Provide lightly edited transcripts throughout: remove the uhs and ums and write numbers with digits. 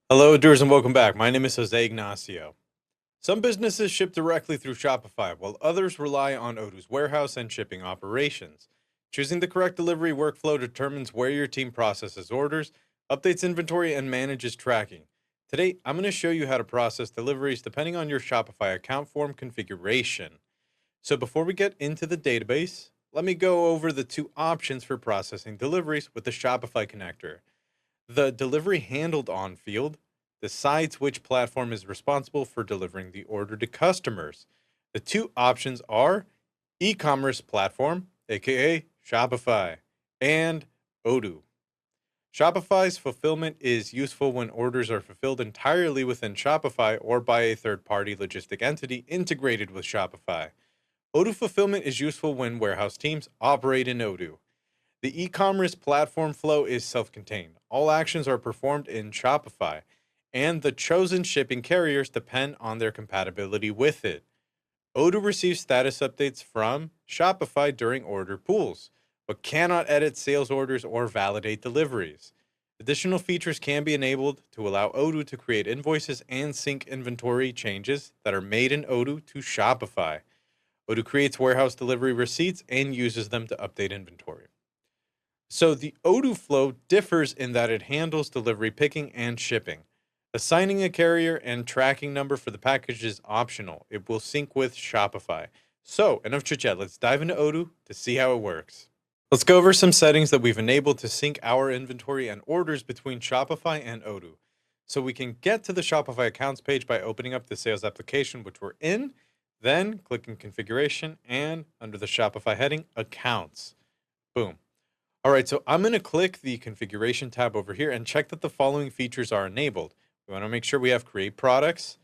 Hello, doers, and welcome back. My name is Jose Ignacio. Some businesses ship directly through Shopify, while others rely on Odoo's warehouse and shipping operations. Choosing the correct delivery workflow determines where your team processes orders, updates inventory, and manages tracking. Today, I'm going to show you how to process deliveries depending on your Shopify account form configuration. So, before we get into the database, let me go over the two options for processing deliveries with the Shopify connector. The delivery handled on field decides which platform is responsible for delivering the order to customers. The two options are e-commerce platform, aka Shopify, and Odoo. Shopify's fulfillment is useful when orders are fulfilled entirely within Shopify or by a third-party logistic entity integrated with Shopify. Odoo fulfillment is useful when warehouse teams operate in Odoo. The e-commerce platform flow is self-contained. All actions are performed in Shopify, and the chosen shipping carriers depend on their compatibility with it. Odoo receives status updates from Shopify during order pools, but cannot edit sales orders or validate deliveries. Additional features can be enabled to allow Odoo to create invoices and sync inventory changes that are made in Odoo to Shopify. Odoo creates warehouse delivery receipts and uses them to update inventory. So the Odoo flow differs in that it handles delivery picking and shipping. Assigning a carrier and tracking number for the package is optional. It will sync with Shopify. So enough chit chat. Let's dive into Odoo to see how it works. Let's go over some settings that we've enabled to sync our inventory and orders between Shopify and Odoo. So we can get to the Shopify accounts page by opening up the sales application, which we're in, then clicking configuration and under the Shopify heading, accounts. Boom. All right, so I'm going to click the configuration tab over here and check that the following features are enabled. We want to make sure we have create products,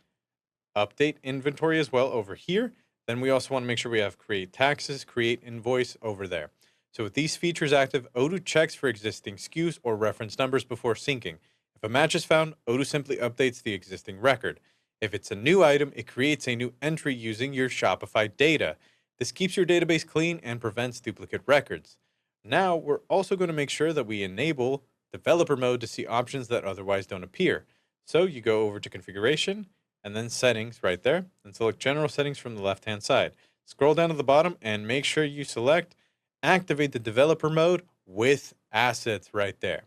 update inventory as well over here. Then we also want to make sure we have create taxes, create invoice over there. So with these features active, Odoo checks for existing SKUs or reference numbers before syncing. If a match is found, Odoo simply updates the existing record. If it's a new item, it creates a new entry using your Shopify data. This keeps your database clean and prevents duplicate records. Now, we're also going to make sure that we enable developer mode to see options that otherwise don't appear. So you go over to configuration and then settings right there and select general settings from the left-hand side. Scroll down to the bottom and make sure you select activate the developer mode with assets right there.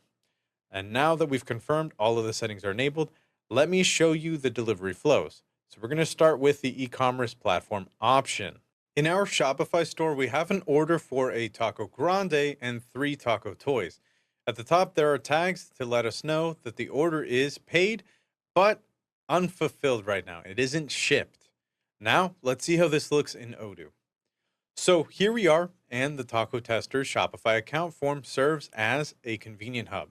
And now that we've confirmed all of the settings are enabled, let me show you the delivery flows. So we're going to start with the e-commerce platform option. In our Shopify store, we have an order for a taco grande and 3 taco toys. At the top, there are tags to let us know that the order is paid, but unfulfilled right now. It isn't shipped. Now, let's see how this looks in Odoo. So here we are, and the Taco Tester's Shopify account form serves as a convenient hub.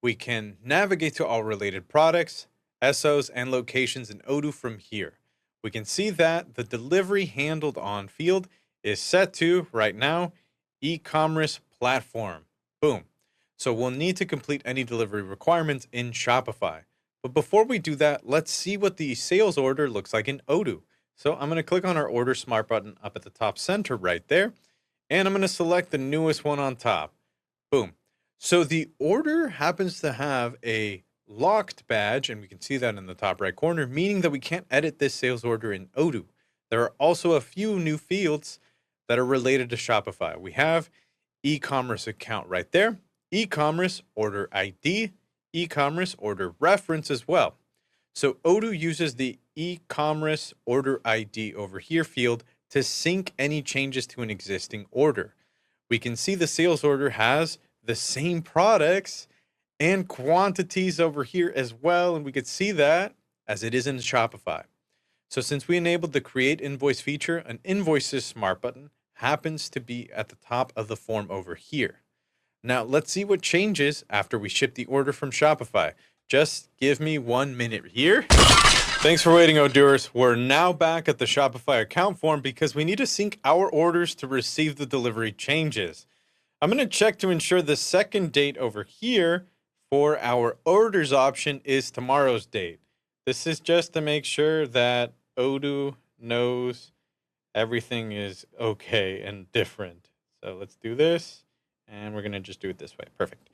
We can navigate to all related products, SOs, and locations in Odoo from here. We can see that the delivery handled on field is set to, right now, e-commerce platform. Boom. So we'll need to complete any delivery requirements in Shopify. But before we do that, let's see what the sales order looks like in Odoo. So I'm going to click on our Order Smart button up at the top center right there, and I'm going to select the newest one on top. Boom. So the order happens to have a locked badge, and we can see that in the top right corner, meaning that we can't edit this sales order in Odoo. There are also a few new fields that are related to Shopify. We have e-commerce account right there, e-commerce order ID, e-commerce order reference as well. So Odoo uses the e-commerce order ID over here field to sync any changes to an existing order. We can see the sales order has the same products and quantities over here as well, and we could see that as it is in Shopify. So since we enabled the create invoice feature, an invoices smart button happens to be at the top of the form over here. Now let's see what changes after we ship the order from Shopify. Just give me 1 minute here. Thanks for waiting, Odooers. We're now back at the Shopify account form because we need to sync our orders to receive the delivery changes. I'm going to check to ensure the second date over here for our orders option is tomorrow's date. This is just to make sure that Odoo knows everything is okay and different. So let's do this, and we're going to just do it this way. Perfect.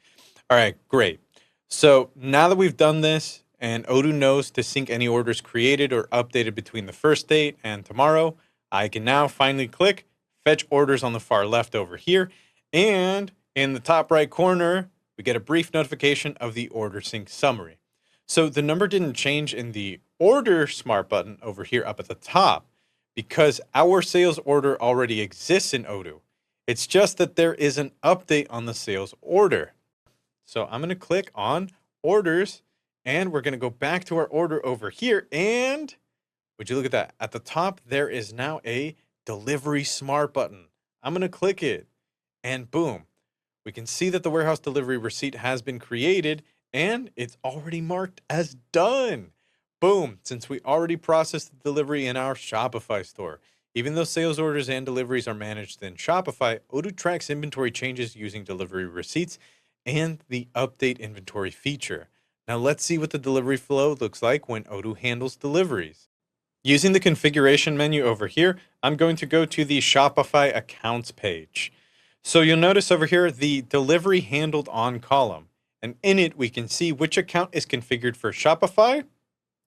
All right, great. So now that we've done this and Odoo knows to sync any orders created or updated between the first date and tomorrow. I can now finally click Fetch Orders on the far left over here, and in the top right corner, we get a brief notification of the order sync summary. So the number didn't change in the Order Smart button over here up at the top because our sales order already exists in Odoo. It's just that there is an update on the sales order. So I'm going to click on Orders, and we're going to go back to our order over here. And would you look at that? At the top, there is now a Delivery Smart button. I'm going to click it, and boom, we can see that the warehouse delivery receipt has been created, and it's already marked as done. Boom, since we already processed the delivery in our Shopify store. Even though sales orders and deliveries are managed in Shopify, Odoo tracks inventory changes using delivery receipts and the update inventory feature. Now let's see what the delivery flow looks like when Odoo handles deliveries. Using the configuration menu over here, I'm going to go to the Shopify accounts page. So you'll notice over here the delivery handled on column, and in it we can see which account is configured for Shopify,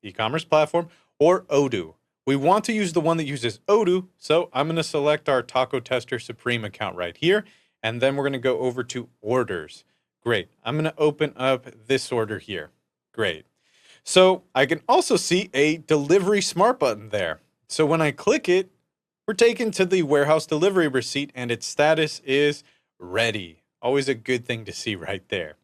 e-commerce platform, or Odoo. We want to use the one that uses Odoo, so I'm going to select our Taco Tester Supreme account right here, and then we're going to go over to Orders. Great. I'm going to open up this order here. Great. So I can also see a Delivery Smart button there. So when I click it, we're taken to the warehouse delivery receipt, and its status is ready. Always a good thing to see right there.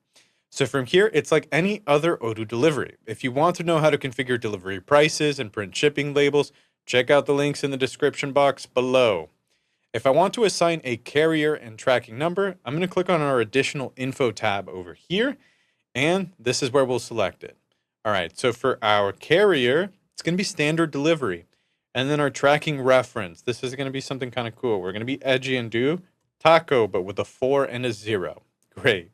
So from here, it's like any other Odoo delivery. If you want to know how to configure delivery prices and print shipping labels, check out the links in the description box below. If I want to assign a carrier and tracking number, I'm going to click on our additional info tab over here, and this is where we'll select it. All right, so for our carrier, it's going to be standard delivery. And then our tracking reference, this is going to be something kind of cool. We're going to be edgy and do taco, but with a 4 and a 0. Great.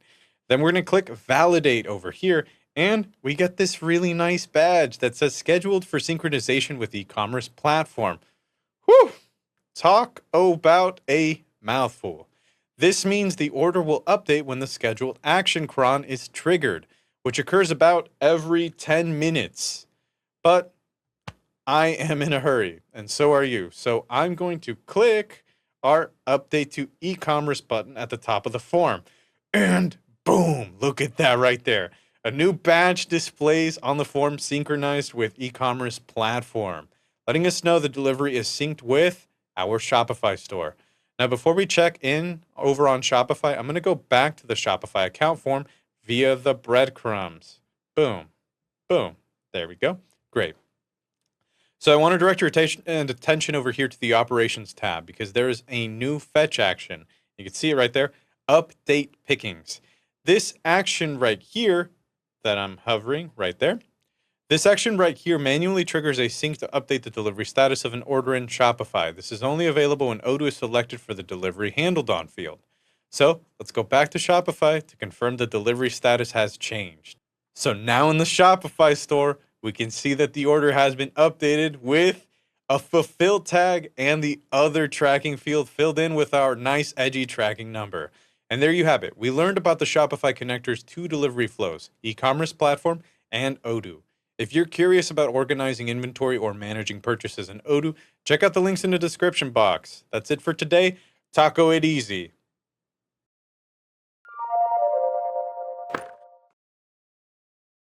Then we're going to click validate over here, and we get this really nice badge that says scheduled for synchronization with e-commerce platform. Whew! Talk about a mouthful. This means the order will update when the scheduled action cron is triggered, which occurs about every 10 minutes. But I am in a hurry, and so are you. So I'm going to click our update to e-commerce button at the top of the form. And boom, look at that right there. A new badge displays on the form synchronized with e-commerce platform, letting us know the delivery is synced with our Shopify store. Now, before we check in over on Shopify, I'm going to go back to the Shopify account form via the breadcrumbs. Boom, boom. There we go. Great. So I want to direct your attention over here to the Operations tab because there is a new fetch action. You can see it right there. Update pickings. This action right here that I'm hovering right there, this action right here manually triggers a sync to update the delivery status of an order in Shopify. This is only available when Odoo is selected for the delivery handled on field. So let's go back to Shopify to confirm the delivery status has changed. So now in the Shopify store, we can see that the order has been updated with a fulfilled tag and the other tracking field filled in with our nice edgy tracking number. And there you have it. We learned about the Shopify connector's 2 delivery flows, e-commerce platform and Odoo. If you're curious about organizing inventory or managing purchases in Odoo, check out the links in the description box. That's it for today. Taco it easy.